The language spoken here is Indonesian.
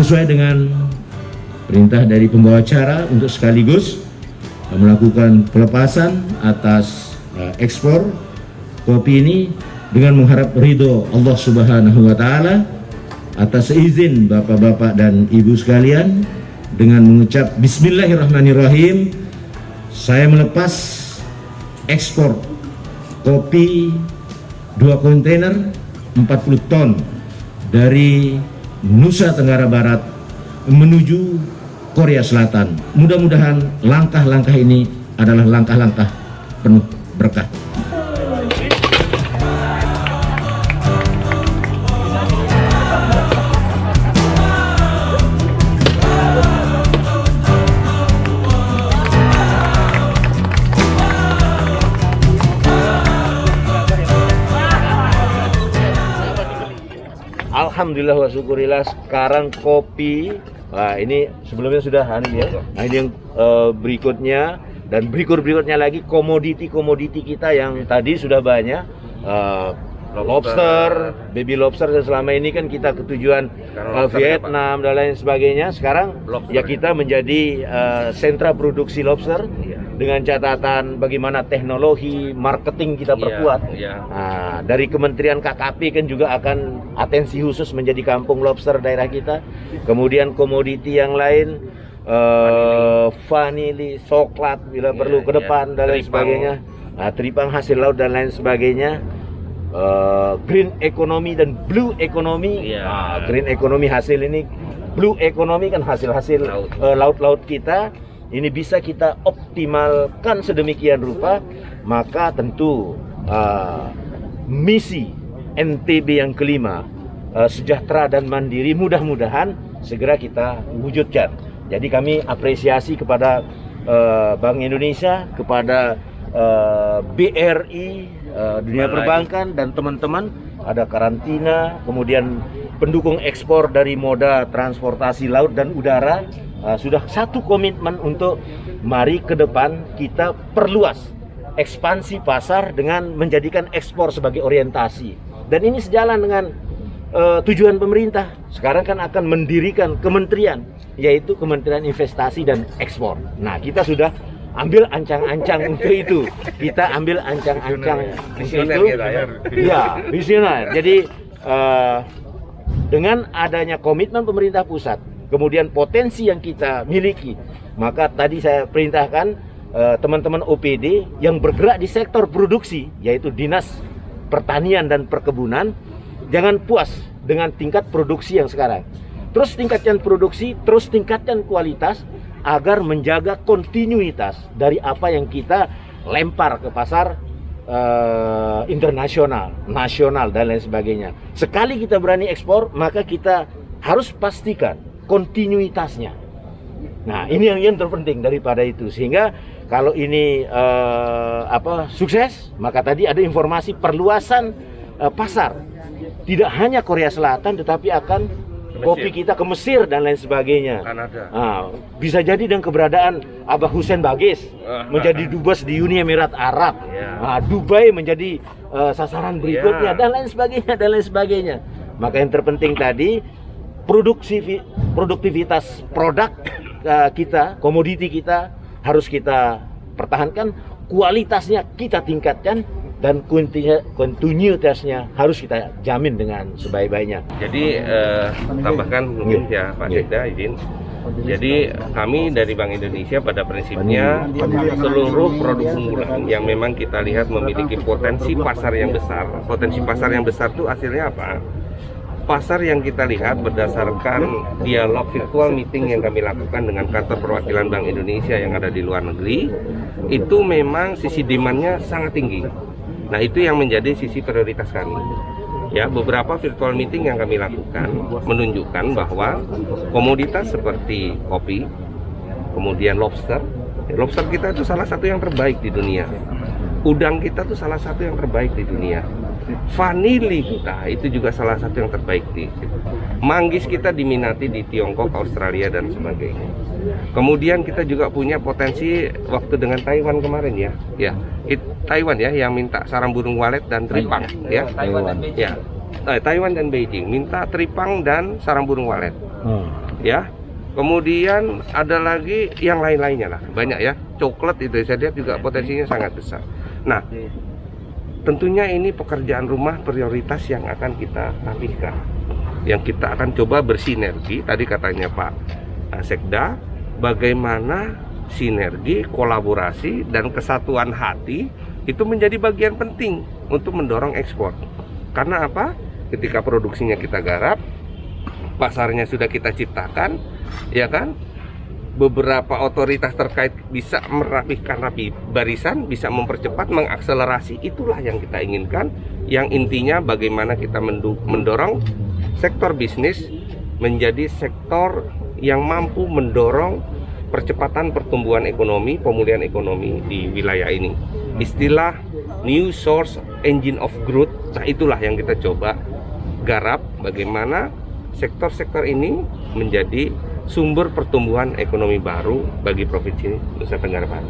sesuai dengan perintah dari pembawa acara untuk sekaligus melakukan pelepasan atas ekspor kopi ini dengan mengharap ridho Allah Subhanahu wa Ta'ala. Atas izin bapak-bapak dan ibu sekalian, dengan mengucap Bismillahirrahmanirrahim, saya melepas ekspor kopi 2 kontainer 40 ton dari Nusa Tenggara Barat menuju Korea Selatan. Mudah-mudahan langkah-langkah ini adalah langkah-langkah penuh berkah. Alhamdulillah wa syukurillah, sekarang kopi, nah ini sebelumnya sudah ya. Nah ini yang berikutnya dan berikutnya lagi komoditi kita yang tadi sudah banyak, lobster, baby lobster, dan selama ini kan kita ketujuan Vietnam dan lain sebagainya. Sekarang lobster, ya kita menjadi sentra produksi lobster dengan catatan bagaimana teknologi marketing kita perkuat. Nah, dari Kementerian KKP kan juga akan atensi khusus menjadi kampung lobster daerah kita. Kemudian komoditi yang lain, vanili, coklat bila perlu ke depan dan lain sebagainya. Nah, tripang hasil laut dan lain sebagainya. Green economy dan blue economy. Green economy hasil ini, blue economy kan hasil-hasil laut-laut kita. Ini bisa kita optimalkan sedemikian rupa, maka tentu misi NTB yang kelima, sejahtera dan mandiri, mudah-mudahan segera kita wujudkan. Jadi kami apresiasi kepada Bank Indonesia, kepada BRI, dunia perbankan dan teman-teman. Ada karantina, kemudian pendukung ekspor dari moda transportasi laut dan udara. Sudah satu komitmen untuk mari ke depan kita perluas ekspansi pasar dengan menjadikan ekspor sebagai orientasi. Dan ini sejalan dengan tujuan pemerintah. Sekarang kan akan mendirikan kementerian, yaitu Kementerian Investasi dan Ekspor. Nah, kita sudah ambil ancang-ancang untuk itu. Kita ambil ancang-ancang untuk itu. Ya, visioner. Jadi dengan adanya komitmen pemerintah pusat, kemudian potensi yang kita miliki, maka tadi saya perintahkan teman-teman OPD yang bergerak di sektor produksi, yaitu Dinas Pertanian dan Perkebunan, jangan puas dengan tingkat produksi yang sekarang. Terus tingkatkan produksi, terus tingkatkan kualitas agar menjaga kontinuitas dari apa yang kita lempar ke pasar internasional, nasional dan lain sebagainya. Sekali kita berani ekspor, maka kita harus pastikan kontinuitasnya. Nah, ini yang terpenting daripada itu. Sehingga kalau ini sukses, maka tadi ada informasi perluasan pasar. Tidak hanya Korea Selatan, tetapi akan kopi kita ke Mesir dan lain sebagainya. Nah, bisa jadi dengan keberadaan Abah Hussein Bagis menjadi dubes di Uni Emirat Arab. Nah, Dubai menjadi sasaran berikutnya dan lain sebagainya. Maka yang terpenting tadi produktivitas produk kita, komoditi kita harus kita pertahankan, kualitasnya kita tingkatkan, dan kontinuitasnya harus kita jamin dengan sebaik-baiknya. Jadi tambahkan mungkin ya Pak Sekda izin. Jadi kami dari Bank Indonesia pada prinsipnya seluruh produk unggulan yang memang kita lihat memiliki potensi pasar yang besar. Potensi pasar yang besar itu hasilnya apa? Pasar yang kita lihat berdasarkan dialog virtual meeting yang kami lakukan dengan kantor perwakilan Bank Indonesia yang ada di luar negeri, itu memang sisi demand-nya sangat tinggi. Nah, itu yang menjadi sisi prioritas kami. Ya, beberapa virtual meeting yang kami lakukan menunjukkan bahwa komoditas seperti kopi, kemudian lobster kita itu salah satu yang terbaik di dunia. Udang kita itu salah satu yang terbaik di dunia. Vanili kita itu juga salah satu yang terbaik di manggis kita diminati di Tiongkok, Australia dan sebagainya. Kemudian kita juga punya potensi waktu dengan Taiwan kemarin ya. Taiwan ya yang minta sarang burung walet dan tripang ya. Taiwan dan Beijing minta tripang dan sarang burung walet. ya. Kemudian ada lagi yang lain-lainnya lah, banyak ya. Coklat itu saya lihat juga potensinya sangat besar. Nah, tentunya ini pekerjaan rumah prioritas yang akan kita rapihkan, yang kita akan coba bersinergi. Tadi katanya Pak Sekda, bagaimana sinergi, kolaborasi, dan kesatuan hati itu menjadi bagian penting untuk mendorong ekspor. Karena apa? Ketika produksinya kita garap, pasarnya sudah kita ciptakan, ya kan? Beberapa otoritas terkait bisa merapihkan barisan, bisa mempercepat, mengakselerasi. Itulah yang kita inginkan. Yang intinya bagaimana kita mendorong sektor bisnis menjadi sektor yang mampu mendorong percepatan pertumbuhan ekonomi, pemulihan ekonomi di wilayah ini. Istilah new source engine of growth, nah itulah yang kita coba garap, bagaimana sektor-sektor ini menjadi sumber pertumbuhan ekonomi baru bagi Provinsi Nusa Tenggara Barat.